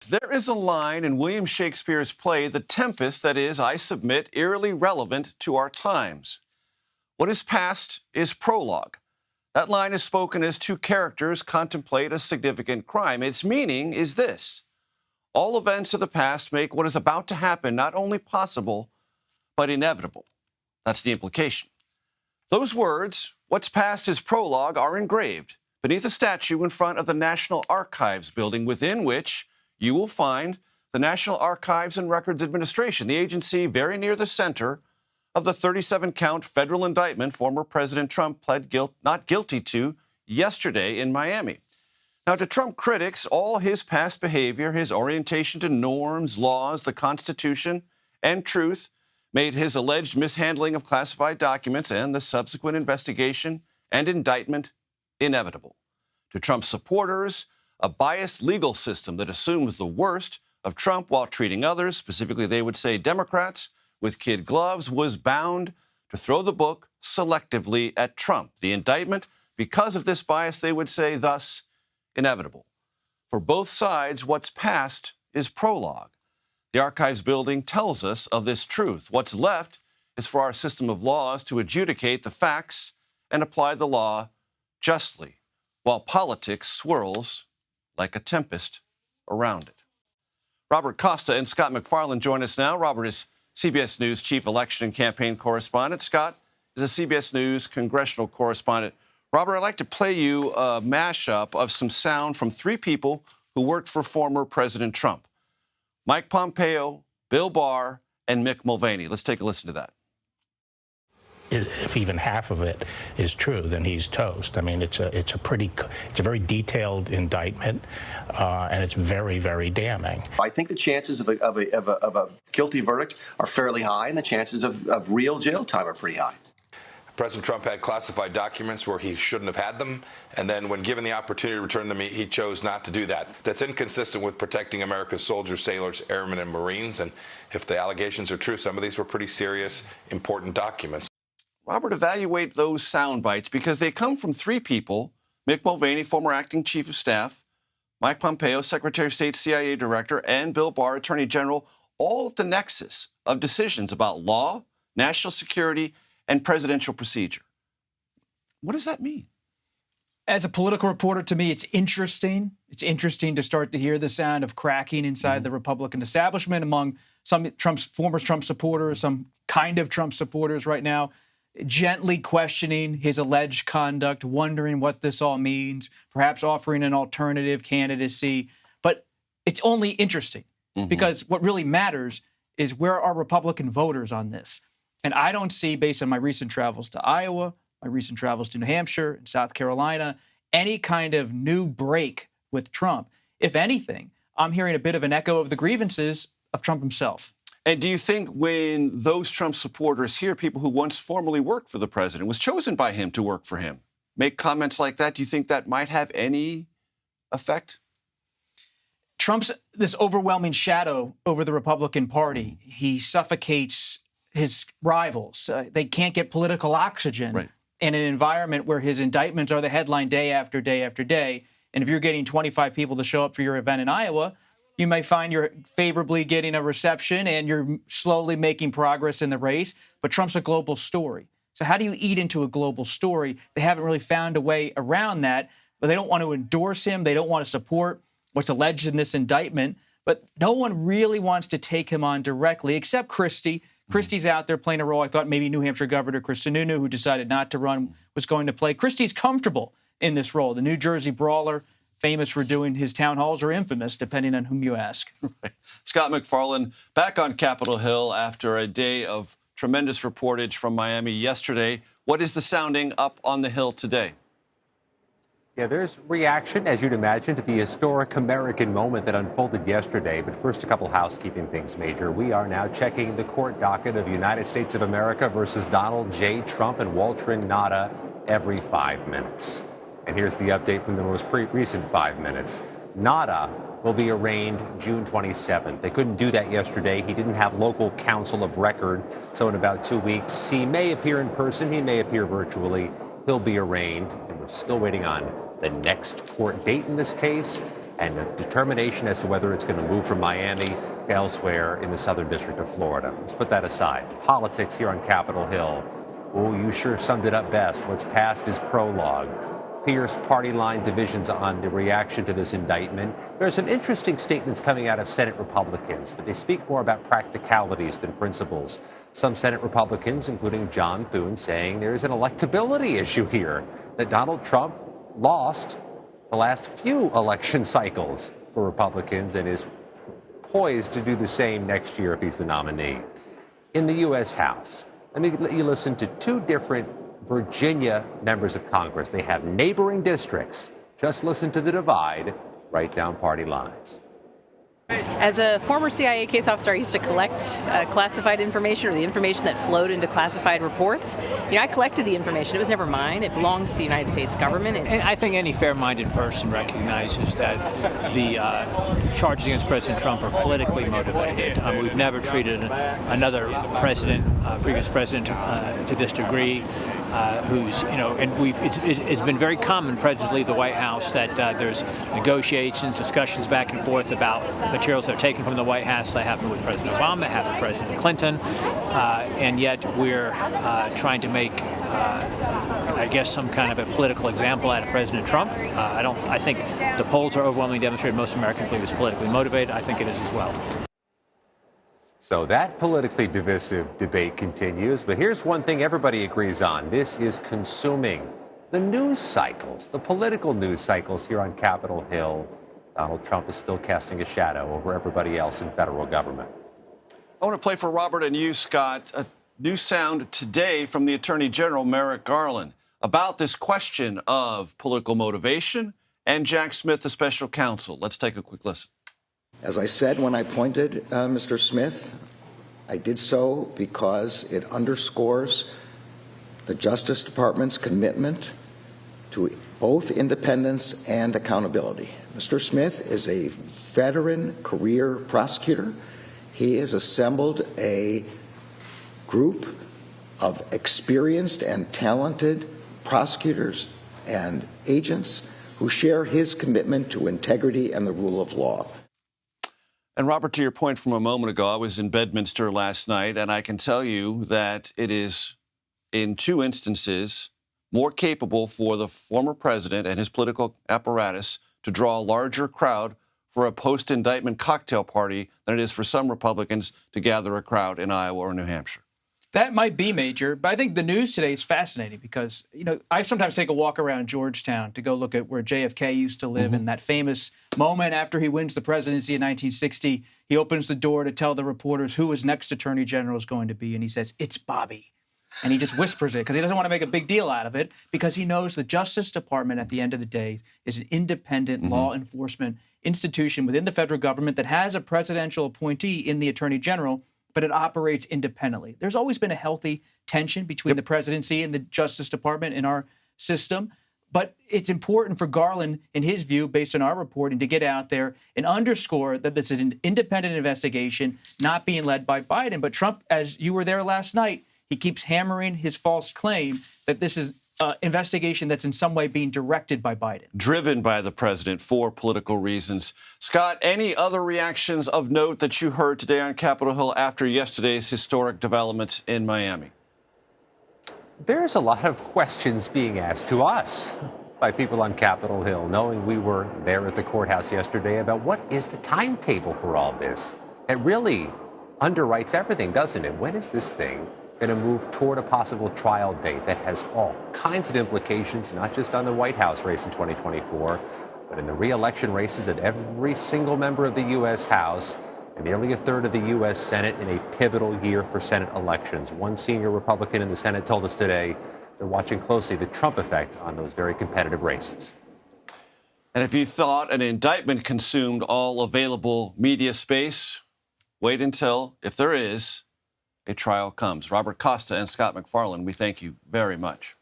There is a line in William Shakespeare's play, The Tempest, that is, I submit, eerily relevant to our times. What is past is prologue. That line is spoken as two characters contemplate a significant crime. Its meaning is this: all events of the past make what is about to happen not only possible, but inevitable. That's the implication. Those words, what's past is prologue, are engraved beneath a statue in front of the National Archives building, within which you will find the National Archives and Records Administration, the agency very near the center of the 37-count federal indictment former President Trump pled not guilty to yesterday in Miami. Now, to Trump critics, all his past behavior, his orientation to norms, laws, the Constitution, and truth made his alleged mishandling of classified documents and the subsequent investigation and indictment inevitable. To Trump's supporters, a biased legal system that assumes the worst of Trump while treating others, specifically they would say Democrats, with kid gloves, was bound to throw the book selectively at Trump. The indictment, because of this bias, they would say, thus inevitable. For both sides, what's past is prologue. The Archives building tells us of this truth. What's left is for our system of laws to adjudicate the facts and apply the law justly, while politics swirls like a tempest around it. Robert Costa and Scott MacFarlane join us now. Robert is CBS News chief election and campaign correspondent. Scott is a CBS News congressional correspondent. Robert, I'd like to play you a mashup of some sound from three people who worked for former President Trump: Mike Pompeo, Bill Barr, and Mick Mulvaney. Let's take a listen to that. If even half of it is true, then he's toast. I mean, it's a very detailed indictment, and it's very, very damning. I think the chances of a guilty verdict are fairly high, and the chances of real jail time are pretty high. President Trump had classified documents where he shouldn't have had them, and then when given the opportunity to return them, he chose not to do that. That's inconsistent with protecting America's soldiers, sailors, airmen, and Marines. And if the allegations are true, some of these were pretty serious, important documents. Robert, evaluate those sound bites because they come from three people: Mick Mulvaney, former acting chief of staff; Mike Pompeo, Secretary of State, CIA director; and Bill Barr, Attorney General, all at the nexus of decisions about law, national security, and presidential procedure. What does that mean? As a political reporter, to me, it's interesting. It's interesting to start to hear the sound of cracking inside the Republican establishment among some former Trump supporters, some kind of Trump supporters right now, gently questioning his alleged conduct, wondering what this all means, perhaps offering an alternative candidacy. But it's only interesting because what really matters is where are Republican voters on this? And I don't see, based on my recent travels to Iowa, my recent travels to New Hampshire and South Carolina, any kind of new break with Trump. If anything, I'm hearing a bit of an echo of the grievances of Trump himself. And do you think when those Trump supporters hear people who once formerly worked for the president, was chosen by him to work for him, make comments like that, do you think that might have any effect? Trump's this overwhelming shadow over the Republican Party. He suffocates his rivals. They can't get political oxygen in an environment where his indictments are the headline day after day after day. And if you're getting 25 people to show up for your event in Iowa, you may find you're favorably getting a reception and you're slowly making progress in the race. But Trump's a global story. So how do you eat into a global story? They haven't really found a way around that, but they don't want to endorse him. They don't want to support what's alleged in this indictment. But no one really wants to take him on directly, except Christie. Christie's out there playing a role. I thought maybe New Hampshire Governor Chris Sununu, who decided not to run, was going to play. Christie's comfortable in this role. The New Jersey brawler, famous for doing his town halls, or infamous, depending on whom you ask. Scott MacFarlane back on Capitol Hill after a day of tremendous reportage from Miami yesterday. What is the sounding up on the Hill today? Yeah, there's reaction, as you'd imagine, to the historic American moment that unfolded yesterday. But first, a couple housekeeping things, Major. We are now checking the court docket of United States of America versus Donald J. Trump and Waltrin Nada every 5 minutes. And here's the update from the most recent 5 minutes. Nada will be arraigned June 27th. They couldn't do that yesterday. He didn't have local counsel of record. So in about 2 weeks, he may appear in person. He may appear virtually. He'll be arraigned. And we're still waiting on the next court date in this case. and a determination as to whether it's going to move from Miami to elsewhere in the Southern District of Florida. Let's put that aside. Politics here on Capitol Hill. Oh, you sure summed it up best. What's past is prologue. Fierce party line divisions on the reaction to this indictment. There are some interesting statements coming out of Senate Republicans, but they speak more about practicalities than principles. Some Senate Republicans, including John Thune, saying there's an electability issue here, that Donald Trump lost the last few election cycles for Republicans and is poised to do the same next year if he's the nominee. In the U.S. House, let me let you listen to two different Virginia members of Congress. They have neighboring districts. Just listen to the divide right down party lines. As a former CIA case officer, I used to collect classified information, or the information that flowed into classified reports. I collected the information. It was never mine. It belongs to the United States government. And I think any fair-minded person recognizes that the charges against President Trump are politically motivated. We've never treated another president, previous president, to this degree. It's been very common, Presidents leave the White House, that there's negotiations, discussions back and forth about materials that are taken from the White House. That happened with President Obama, happened with President Clinton, and yet we're trying to make, I guess, some kind of a political example out of President Trump. I think the polls are overwhelmingly demonstrated most Americans believe it's politically motivated. I think it is as well. So that politically divisive debate continues, but here's one thing everybody agrees on. This is consuming the news cycles, the political news cycles here on Capitol Hill. Donald Trump is still casting a shadow over everybody else in federal government. I want to play for Robert and you, Scott, a new sound today from the Attorney General, Merrick Garland, about this question of political motivation and Jack Smith, the special counsel. Let's take a quick listen. As I said when I appointed Mr. Smith, I did so because it underscores the Justice Department's commitment to both independence and accountability. Mr. Smith is a veteran career prosecutor. He has assembled a group of experienced and talented prosecutors and agents who share his commitment to integrity and the rule of law. And Robert, to your point from a moment ago, I was in Bedminster last night, and I can tell you that it is, in two instances, more capable for the former president and his political apparatus to draw a larger crowd for a post-indictment cocktail party than it is for some Republicans to gather a crowd in Iowa or New Hampshire. That might be major, but I think the news today is fascinating because, I sometimes take a walk around Georgetown to go look at where JFK used to live, and that famous moment after he wins the presidency in 1960, he opens the door to tell the reporters who his next attorney general is going to be, and he says, "It's Bobby." And he just whispers it because he doesn't want to make a big deal out of it, because he knows the Justice Department at the end of the day is an independent law enforcement institution within the federal government that has a presidential appointee in the attorney general, but it operates independently. There's always been a healthy tension between the presidency and the Justice Department in our system. But it's important for Garland, in his view, based on our reporting, to get out there and underscore that this is an independent investigation, not being led by Biden. But Trump, as you were there last night, he keeps hammering his false claim that this is an investigation that's in some way being directed by Biden. Driven by the president for political reasons. Scott, any other reactions of note that you heard today on Capitol Hill after yesterday's historic developments in Miami? There's a lot of questions being asked to us by people on Capitol Hill, knowing we were there at the courthouse yesterday, about what is the timetable for all this. It really underwrites everything, doesn't it? When is this thing going to move toward a possible trial date that has all kinds of implications, not just on the White House race in 2024, but in the re-election races of every single member of the U.S. House and nearly a third of the U.S. Senate in a pivotal year for Senate elections. One senior Republican in the Senate told us today they're watching closely the Trump effect on those very competitive races. And if you thought an indictment consumed all available media space, wait until, if there is, a trial comes. Robert Costa and Scott MacFarlane, we thank you very much.